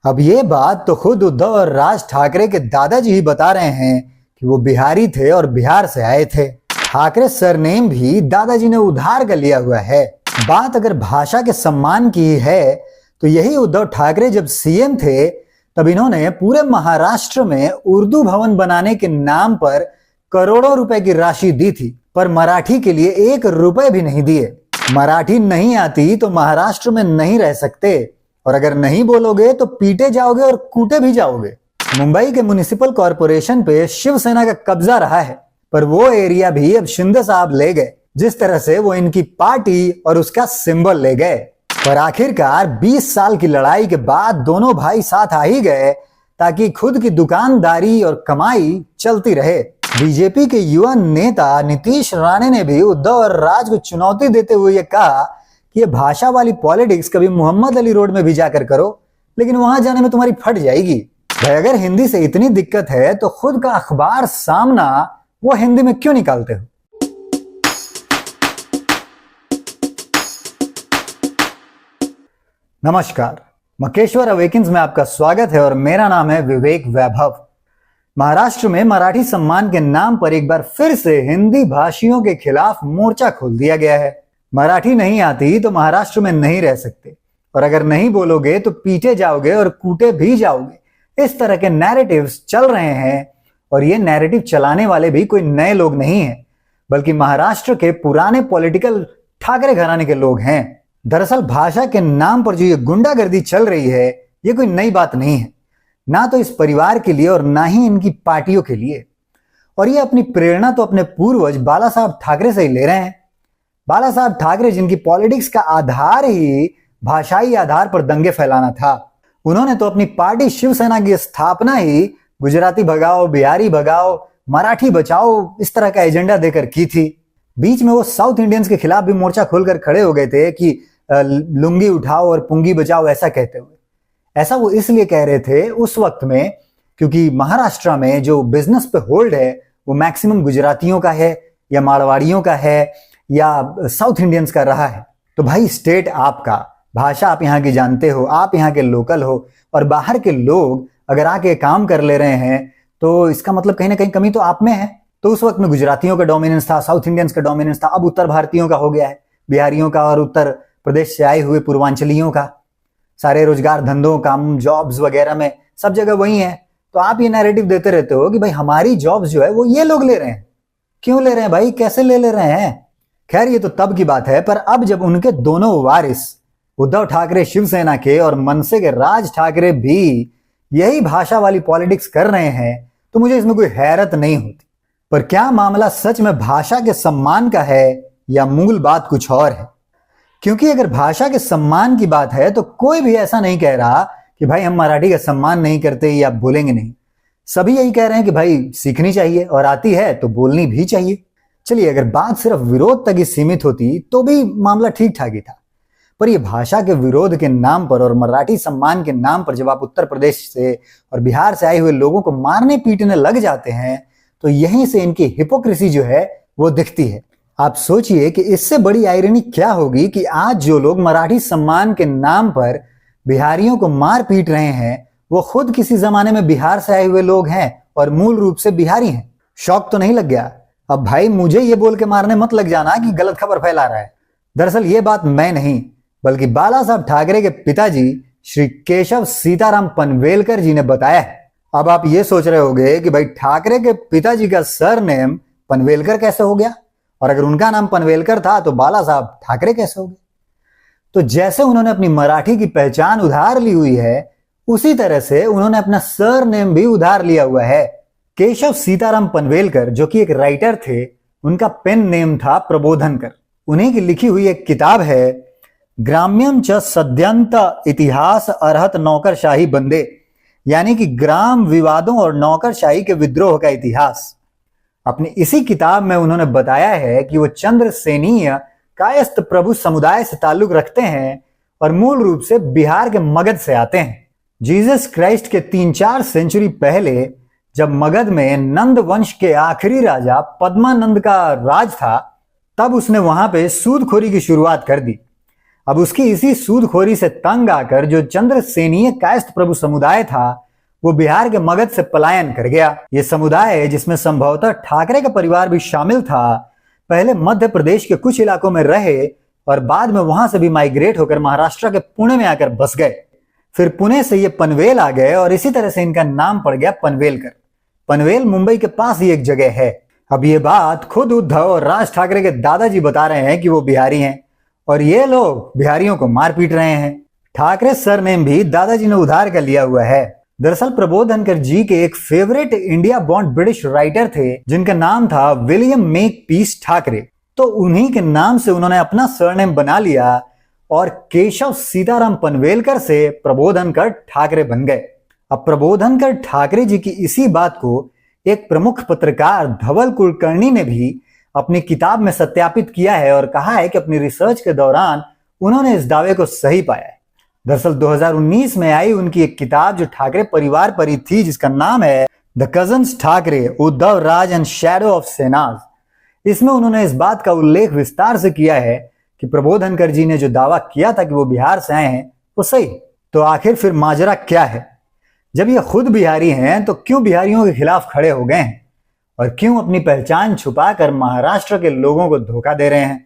अब ये बात तो खुद उद्धव और राज ठाकरे के दादाजी ही बता रहे हैं कि वो बिहारी थे और बिहार से आए थे। ठाकरे सरनेम भी दादाजी ने उधार कर लिया हुआ है। बात अगर भाषा के सम्मान की है तो यही उद्धव ठाकरे जब सीएम थे तब इन्होंने पूरे महाराष्ट्र में उर्दू भवन बनाने के नाम पर करोड़ों रुपए की राशि दी थी, पर मराठी के लिए 1 रुपए भी नहीं दिए। मराठी नहीं आती तो महाराष्ट्र में नहीं रह सकते, और अगर नहीं बोलोगे तो पीटे जाओगे और कूटे भी जाओगे। मुंबई के म्युनिसिपल कॉरपोरेशन पे शिवसेना का कब्जा रहा है, पर वो एरिया भी अब शिंदे साहब ले गए, जिस तरह से वो इनकी पार्टी और उसका सिंबल ले गए। पर आखिरकार 20 साल की लड़ाई के बाद दोनों भाई साथ आ ही गए ताकि खुद की दुकानदारी और कमाई चलती रहे। बीजेपी के युवा नेता नीतीश राणे ने भी उद्धव और राज को चुनौती देते हुए ये कहा कि ये भाषा वाली पॉलिटिक्स कभी मोहम्मद अली रोड में भी जाकर करो, लेकिन वहां जाने में तुम्हारी फट जाएगी। भाई अगर हिंदी से इतनी दिक्कत है तो खुद का अखबार सामना वो हिंदी में क्यों निकालते हो? नमस्कार, मकेश्वर अवेकिंस में आपका स्वागत है और मेरा नाम है विवेक वैभव। महाराष्ट्र में मराठी सम्मान के नाम पर एक बार फिर से हिंदी भाषियों के खिलाफ मोर्चा खोल दिया गया है। मराठी नहीं आती तो महाराष्ट्र में नहीं रह सकते, और अगर नहीं बोलोगे तो पीटे जाओगे और कूटे भी जाओगे। इस तरह के नैरेटिव्स चल रहे हैं, और ये नैरेटिव चलाने वाले भी कोई नए लोग नहीं हैं, बल्कि महाराष्ट्र के पुराने पॉलिटिकल ठाकरे घराने के लोग हैं। दरअसल भाषा के नाम पर जो ये गुंडागर्दी चल रही है, ये कोई नई बात नहीं है, ना तो इस परिवार के लिए और ना ही इनकी पार्टियों के लिए। और ये अपनी प्रेरणा तो अपने पूर्वज बाला साहब ठाकरे से ही ले रहे हैं। बाला साहब ठाकरे जिनकी पॉलिटिक्स का आधार ही भाषाई आधार पर दंगे फैलाना था, उन्होंने तो अपनी पार्टी शिवसेना की स्थापना ही गुजराती भगाओ, बिहारी भगाओ, मराठी बचाओ इस तरह का एजेंडा देकर की थी। बीच में वो साउथ इंडियंस के खिलाफ भी मोर्चा खोलकर खड़े हो गए थे कि लुंगी उठाओ और पुंगी बचाओ, ऐसा कहते हुए। ऐसा वो इसलिए कह रहे थे उस वक्त में क्योंकि महाराष्ट्र में जो बिजनेस पे होल्ड है वो मैक्सिमम गुजरातियों का है या मारवाड़ियों का है या साउथ इंडियंस का रहा है। तो भाई स्टेट आपका, भाषा आप यहाँ की जानते हो, आप यहाँ के लोकल हो, और बाहर के लोग अगर आके काम कर ले रहे हैं तो इसका मतलब कहीं ना कहीं कमी तो आप में है। तो उस वक्त में गुजरातियों का डोमिनेंस था, साउथ इंडियंस का डोमिनेंस था, अब उत्तर भारतीयों का हो गया है, बिहारियों का और उत्तर प्रदेश से आए हुए पूर्वांचलियों का। सारे रोजगार धंधों, काम, जॉब्स वगैरह में सब जगह वही है। तो आप ये नैरेटिव देते रहते हो कि भाई हमारी जॉब्स जो है वो ये लोग ले रहे हैं। क्यों ले रहे हैं भाई, कैसे ले रहे हैं? खैर ये तो तब की बात है, पर अब जब उनके दोनों वारिस उद्धव ठाकरे शिवसेना के और मनसे के राज ठाकरे भी यही भाषा वाली पॉलिटिक्स कर रहे हैं तो मुझे इसमें कोई हैरत नहीं होती। पर क्या मामला सच में भाषा के सम्मान का है या मूल बात कुछ और है? क्योंकि अगर भाषा के सम्मान की बात है तो कोई भी ऐसा नहीं कह रहा कि भाई हम मराठी का सम्मान नहीं करते या बोलेंगे नहीं। सभी यही कह रहे हैं कि भाई सीखनी चाहिए और आती है तो बोलनी भी चाहिए। चलिए अगर बात सिर्फ विरोध तक ही सीमित होती तो भी मामला ठीक ठाक ही था, पर यह भाषा के विरोध के नाम पर और मराठी सम्मान के नाम पर जब आप उत्तर प्रदेश से और बिहार से आए हुए लोगों को मारने पीटने लग जाते हैं तो यहीं से इनकी हिपोक्रेसी जो है वो दिखती है। आप सोचिए कि इससे बड़ी आयरनी क्या होगी कि आज जो लोग मराठी सम्मान के नाम पर बिहारियों को मार पीट रहे हैं वो खुद किसी जमाने में बिहार से आए हुए लोग हैं और मूल रूप से बिहारी हैं। शौक तो नहीं लग गया? अब भाई मुझे ये बोल के मारने मत लग जाना कि गलत खबर फैला रहा है। दरअसल ये बात मैं नहीं बल्कि बाला साहब ठाकरे के पिताजी श्री केशव सीताराम पनवेलकर जी ने बताया है। अब आप ये सोच रहे होंगे कि भाई ठाकरे के पिताजी का सरनेम पनवेलकर कैसे हो गया, और अगर उनका नाम पनवेलकर था तो बाला साहब ठाकरे कैसे हो गए? तो जैसे उन्होंने अपनी मराठी की पहचान उधार ली हुई है उसी तरह से उन्होंने अपना सरनेम भी उधार लिया हुआ है। केशव सीताराम पनवेलकर जो कि एक राइटर थे, उनका पेन नेम था प्रबोधनकर। उन्हीं की लिखी हुई एक किताब है ग्राम्यम च सद्यंत इतिहास अर्हत नौकरशाही बंदे, यानी कि ग्राम विवादों और नौकरशाही के विद्रोह का इतिहास। अपनी इसी किताब में उन्होंने बताया है कि वो चंद्रसेनीय कायस्थ प्रभु समुदाय से ताल्लुक रखते हैं और मूल रूप से बिहार के मगध से आते हैं। जीसस क्राइस्ट के 3-4 सेंचुरी पहले जब मगध में नंद वंश के आखिरी राजा पद्मानंद का राज था, तब उसने वहां पे सूदखोरी की शुरुआत कर दी। अब उसकी इसी सूदखोरी से तंग आकर जो चंद्रसेनीय कायस्थ प्रभु समुदाय था वो बिहार के मगध से पलायन कर गया। ये समुदाय, जिसमें संभवतः ठाकरे का परिवार भी शामिल था, पहले मध्य प्रदेश के कुछ इलाकों में रहे और बाद में वहां से भी माइग्रेट होकर महाराष्ट्र के पुणे में आकर बस गए। फिर पुणे से ये पनवेल आ गए और इसी तरह से इनका नाम पड़ गया पनवेलकर। पनवेल मुंबई के पास ही एक जगह है। अब ये बात खुद उद्धव और राज ठाकरे के दादाजी बता रहे हैं कि वो बिहारी हैं और ये लोग बिहारियों को मार पीट रहे हैं। ठाकरे सरनेम भी दादाजी ने उधार कर लिया हुआ है। दरअसल प्रबोध धनखड़ जी के एक favourite India born British writer थे जिनका नाम था विलियम मेक पीस ठाकरे। तो उन्हीं के नाम से उन्होंने अपना सरनेम बना लिया और केशव सीताराम पनवेलकर से प्रबोध धनखड़ ठाकरे बन गए। अब प्रबोध धनखड़ ठाकरे जी की इसी बात को एक प्रमुख पत्रकार धवल कुलकर्णी ने भी अपनी किताब में सत्यापित किया है और कहा है कि अपनी रिसर्च के दौरान उन्होंने इस दावे को सही पाया है। दरअसल 2019 में आई उनकी एक किताब जो ठाकरे परिवार पर ही थी, जिसका नाम है the cousins Thackeray, Uddhav, Raj and shadow of Senas. इसमें उन्होंने इस बात का उल्लेख विस्तार से किया है कि प्रबोध धनखड़ जी ने जो दावा किया था कि वो बिहार से आए हैं वो सही। तो आखिर फिर माजरा क्या है? जब ये खुद बिहारी हैं तो क्यों बिहारियों के खिलाफ खड़े हो गए हैं और क्यों अपनी पहचान छुपाकर महाराष्ट्र के लोगों को धोखा दे रहे हैं?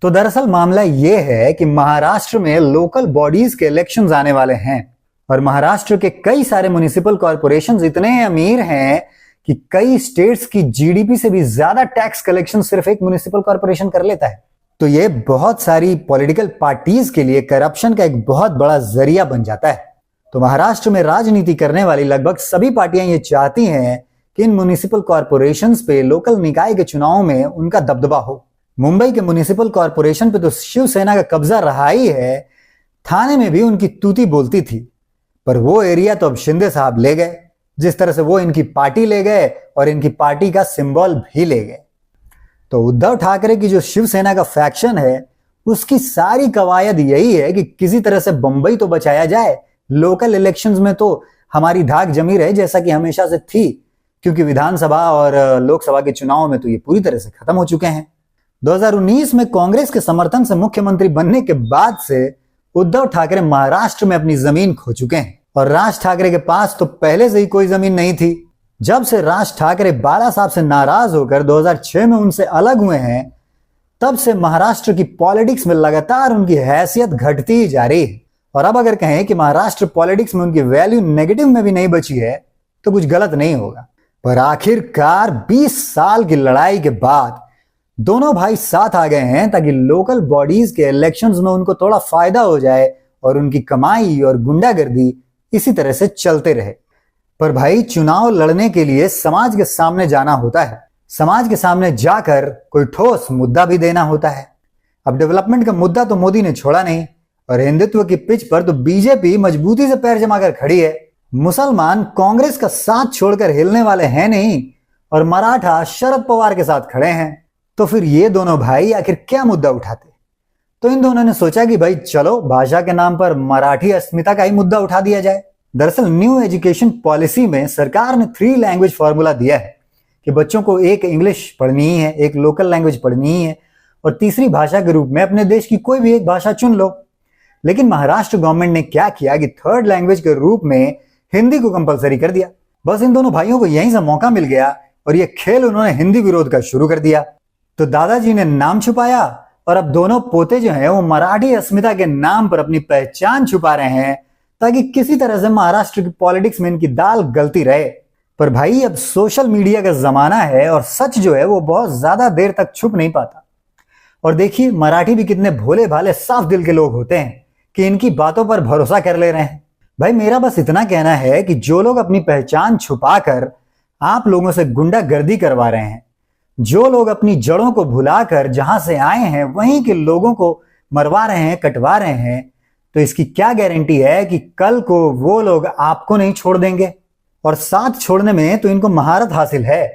तो दरअसल मामला ये है कि महाराष्ट्र में लोकल बॉडीज के इलेक्शंस आने वाले हैं और महाराष्ट्र के कई सारे म्युनिसिपल कॉर्पोरेशंस इतने अमीर हैं कि कई स्टेट्स की जीडीपी से भी ज्यादा टैक्स कलेक्शन सिर्फ एक म्युनिसिपल कॉर्पोरेशन कर लेता है। तो ये बहुत सारी पॉलिटिकल पार्टीज के लिए करप्शन का एक बहुत बड़ा जरिया बन जाता है। तो महाराष्ट्र में राजनीति करने वाली लगभग सभी पार्टियां ये चाहती हैं कि इन म्युनिसिपल कॉर्पोरेशंस पे लोकल निकाय के चुनाव में उनका दबदबा हो। मुंबई के म्युनिसिपल कॉर्पोरेशन पे तो शिवसेना का कब्जा रहा ही है, थाने में भी उनकी तूती बोलती थी, पर वो एरिया तो अब शिंदे साहब ले गए, जिस तरह से वो इनकी पार्टी ले गए और इनकी पार्टी का सिंबल भी ले गए। तो उद्धव ठाकरे की जो शिवसेना का फैक्शन है उसकी सारी कवायद यही है कि किसी तरह से बंबई तो बचाया जाए। लोकल इलेक्शंस में तो हमारी धाक जमी रहे जैसा कि हमेशा से थी, क्योंकि विधानसभा और लोकसभा के चुनाव में तो ये पूरी तरह से खत्म हो चुके हैं। 2019 में कांग्रेस के समर्थन से मुख्यमंत्री बनने के बाद से उद्धव ठाकरे महाराष्ट्र में अपनी जमीन खो चुके हैं और राज ठाकरे के पास तो पहले से ही कोई जमीन नहीं थी। जब से राज ठाकरे बाला साहब से नाराज होकर 2006 में उनसे अलग हुए हैं, तब से महाराष्ट्र की पॉलिटिक्स में लगातार उनकी हैसियत घटती ही जा रही है। और अब अगर कहें कि महाराष्ट्र पॉलिटिक्स में उनकी वैल्यू नेगेटिव में भी नहीं बची है तो कुछ गलत नहीं होगा। पर आखिरकार 20 साल की लड़ाई के बाद दोनों भाई साथ आ गए हैं ताकि लोकल बॉडीज के इलेक्शंस में उनको थोड़ा फायदा हो जाए और उनकी कमाई और गुंडागर्दी इसी तरह से चलते रहे। पर भाई, चुनाव लड़ने के लिए समाज के सामने जाना होता है, समाज के सामने जाकर कोई ठोस मुद्दा भी देना होता है। अब डेवलपमेंट का मुद्दा तो मोदी ने छोड़ा नहीं और हिंदुत्व की पिच पर तो बीजेपी मजबूती से पैर जमाकर खड़ी है। मुसलमान कांग्रेस का साथ छोड़कर हिलने वाले हैं नहीं और मराठा शरद पवार के साथ खड़े हैं। तो फिर ये दोनों भाई आखिर क्या मुद्दा उठाते? तो इन दोनों ने सोचा कि भाई चलो भाषा के नाम पर मराठी अस्मिता का ही मुद्दा उठा दिया जाए। दरअसल न्यू एजुकेशन पॉलिसी में सरकार ने 3 लैंग्वेज फॉर्मूला दिया है कि बच्चों को एक इंग्लिश पढ़नी ही है, एक लोकल लैंग्वेज पढ़नी ही है और तीसरी भाषा के रूप में अपने देश की कोई भी एक भाषा चुन लो। लेकिन महाराष्ट्र गवर्नमेंट ने क्या किया कि 3rd लैंग्वेज के रूप में हिंदी को कंपलसरी कर दिया। बस इन दोनों भाइयों को यहीं से मौका मिल गया और ये खेल उन्होंने हिंदी विरोध का शुरू कर दिया। तो दादाजी ने नाम छुपाया और अब दोनों पोते जो हैं वो मराठी अस्मिता के नाम पर अपनी पहचान छुपा रहे हैं ताकि किसी तरह से महाराष्ट्र की पॉलिटिक्स में इनकी दाल गलती रहे। पर भाई, अब सोशल मीडिया का जमाना है और सच जो है वो बहुत ज्यादा देर तक छुप नहीं पाता। और देखिए, मराठी भी कितने भोले भाले साफ दिल के लोग होते हैं कि इनकी बातों पर भरोसा कर ले रहे हैं। भाई, मेरा बस इतना कहना है कि जो लोग अपनी पहचान छुपाकर आप लोगों से गुंडागर्दी करवा रहे हैं, जो लोग अपनी जड़ों को भुलाकर जहां से आए हैं वहीं के लोगों को मरवा रहे हैं, कटवा रहे हैं, तो इसकी क्या गारंटी है कि कल को वो लोग आपको नहीं छोड़ देंगे? और साथ छोड़ने में तो इनको महारत हासिल है।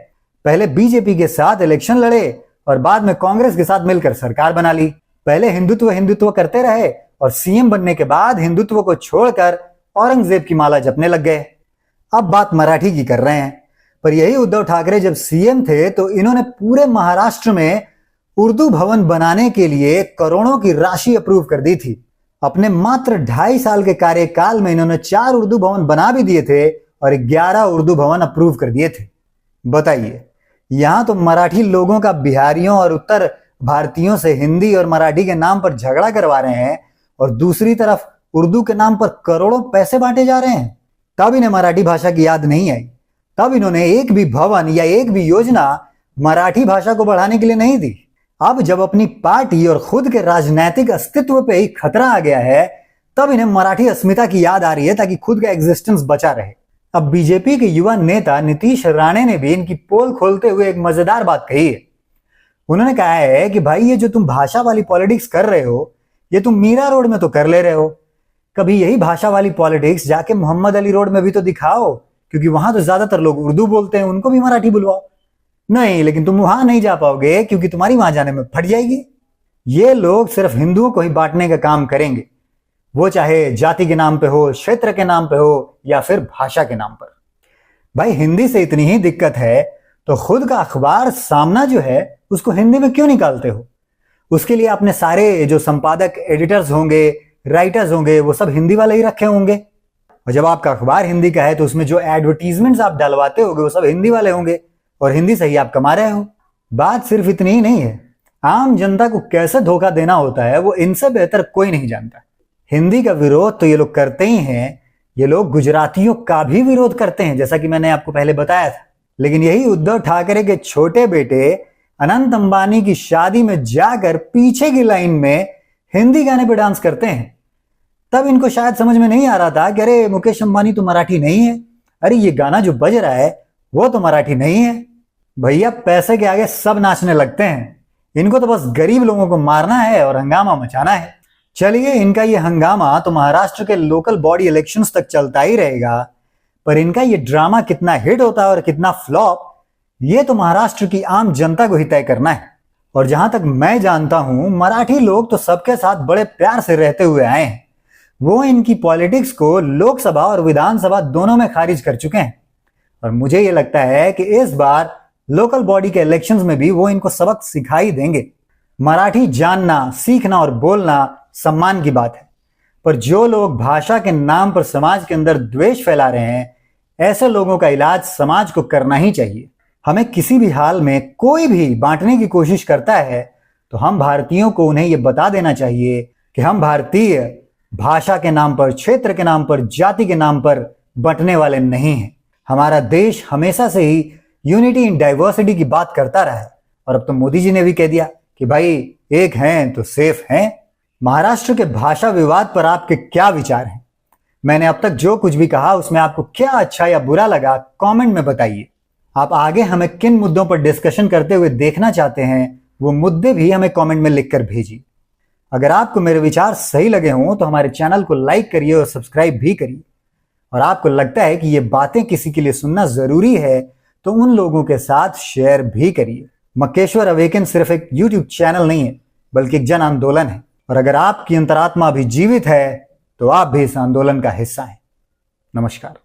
पहले बीजेपी के साथ इलेक्शन लड़े और बाद में कांग्रेस के साथ मिलकर सरकार बना ली। पहले हिंदुत्व हिंदुत्व करते रहे और सीएम बनने के बाद हिंदुत्व को छोड़कर औरंगजेब की माला जपने लग गए। अब बात मराठी की कर रहे हैं। पर यही उद्धव ठाकरे जब सीएम थे तो इन्होंने पूरे महाराष्ट्र में उर्दू भवन बनाने के लिए करोड़ों की राशि अप्रूव कर दी थी। अपने मात्र 2.5 साल के कार्यकाल में इन्होंने 4 उर्दू भवन बना भी दिए थे और 11 उर्दू भवन अप्रूव कर दिए थे। बताइए, यहां तो मराठी लोगों का बिहारियों और उत्तर भारतीयों से हिंदी और मराठी के नाम पर झगड़ा करवा रहे हैं और दूसरी तरफ उर्दू के नाम पर करोड़ों पैसे बांटे जा रहे हैं। तब इन्हें मराठी भाषा की याद नहीं आई। तब इन्होंने एक भी भवन या एक भी योजना मराठी भाषा को बढ़ाने के लिए नहीं दी। अब जब अपनी पार्टी और खुद के राजनीतिक अस्तित्व पे ही खतरा आ गया है, तब इन्हें मराठी अस्मिता की याद आ रही है ताकि खुद का एग्जिस्टेंस बचा रहे। अब बीजेपी के युवा नेता नीतीश राणे ने भी इनकी पोल खोलते हुए एक मजेदार बात कही है। उन्होंने कहा है कि भाई, ये जो तुम भाषा वाली पॉलिटिक्स कर रहे हो, ये तुम मीरा रोड में तो कर ले रहे हो, कभी यही भाषा वाली पॉलिटिक्स जाके मोहम्मद अली रोड में भी तो दिखाओ, क्योंकि वहां तो ज्यादातर लोग उर्दू बोलते हैं, उनको भी मराठी बुलवाओ। नहीं, लेकिन तुम वहां नहीं जा पाओगे क्योंकि तुम्हारी वहां जाने में फट जाएगी। ये लोग सिर्फ हिंदुओं को ही बांटने का काम करेंगे, वो चाहे जाति के नाम पे हो, क्षेत्र के नाम पे हो या फिर भाषा के नाम पर। भाई, हिंदी से इतनी ही दिक्कत है तो खुद का अखबार सामना जो है उसको हिंदी में क्यों निकालते हो? उसके लिए अपने सारे जो संपादक, एडिटर्स होंगे, राइटर्स होंगे, वो सब हिंदी वाले ही रखे होंगे। और जब आपका अखबार हिंदी का है तो उसमें जो एडवर्टीजमेंट्स आप डलवाते होगे वो सब हिंदी वाले होंगे और हिंदी से ही आप कमा रहे हो। बात सिर्फ इतनी ही नहीं है, आम जनता को कैसे धोखा देना होता है वो इनसे बेहतर कोई नहीं जानता। हिंदी का विरोध तो ये लोग करते ही हैं, ये लोग गुजरातियों का भी विरोध करते हैं, जैसा कि मैंने आपको पहले बताया था। लेकिन यही उद्धव ठाकरे के छोटे बेटे अनंत अंबानी की शादी में जाकर पीछे की लाइन में हिंदी गाने पे डांस करते हैं। तब इनको शायद समझ में नहीं आ रहा था कि अरे मुकेश अंबानी तो मराठी नहीं है, अरे ये गाना जो बज रहा है वो तो मराठी नहीं है। भैया, पैसे के आगे सब नाचने लगते हैं, इनको तो बस गरीब लोगों को मारना है और हंगामा मचाना है। चलिए, इनका ये हंगामा तो महाराष्ट्र के लोकल बॉडी इलेक्शंस तक चलता ही रहेगा, पर इनका ये ड्रामा कितना हिट होता है और कितना फ्लॉप, ये तो महाराष्ट्र की आम जनता को ही तय करना है। और जहां तक मैं जानता हूं, मराठी लोग तो सबके साथ बड़े प्यार से रहते हुए आए हैं। वो इनकी पॉलिटिक्स को लोकसभा और विधानसभा दोनों में खारिज कर चुके हैं और मुझे ये लगता है कि इस बार लोकल बॉडी के इलेक्शंस में भी वो इनको सबक सिखाई देंगे। मराठी जानना, सीखना और बोलना सम्मान की बात है, पर जो लोग भाषा के नाम पर समाज के अंदर द्वेष फैला रहे हैं, ऐसे लोगों का इलाज समाज को करना ही चाहिए। हमें किसी भी हाल में कोई भी बांटने की कोशिश करता है तो हम भारतीयों को उन्हें यह बता देना चाहिए कि हम भारतीय भाषा के नाम पर, क्षेत्र के नाम पर, जाति के नाम पर बंटने वाले नहीं हैं। हमारा देश हमेशा से ही यूनिटी इन डाइवर्सिटी की बात करता रहा है और अब तो मोदी जी ने भी कह दिया कि भाई एक हैं तो सेफ हैं। महाराष्ट्र के भाषा विवाद पर आपके क्या विचार हैं? मैंने अब तक जो कुछ भी कहा उसमें आपको क्या अच्छा या बुरा लगा, कमेंट में बताइए। आप आगे हमें किन मुद्दों पर डिस्कशन करते हुए देखना चाहते हैं, वो मुद्दे भी हमें कमेंट में लिखकर भेजिए। अगर आपको मेरे विचार सही लगे हों तो हमारे चैनल को लाइक करिए और सब्सक्राइब भी करिए। और आपको लगता है कि ये बातें किसी के लिए सुनना जरूरी है तो उन लोगों के साथ शेयर भी करिए। मक्केश्वर अवेकन सिर्फ एक यूट्यूब चैनल नहीं है, बल्कि एक जन आंदोलन है। और अगर आपकी अंतरात्मा भी जीवित है तो आप भी इस आंदोलन का हिस्सा हैं। नमस्कार।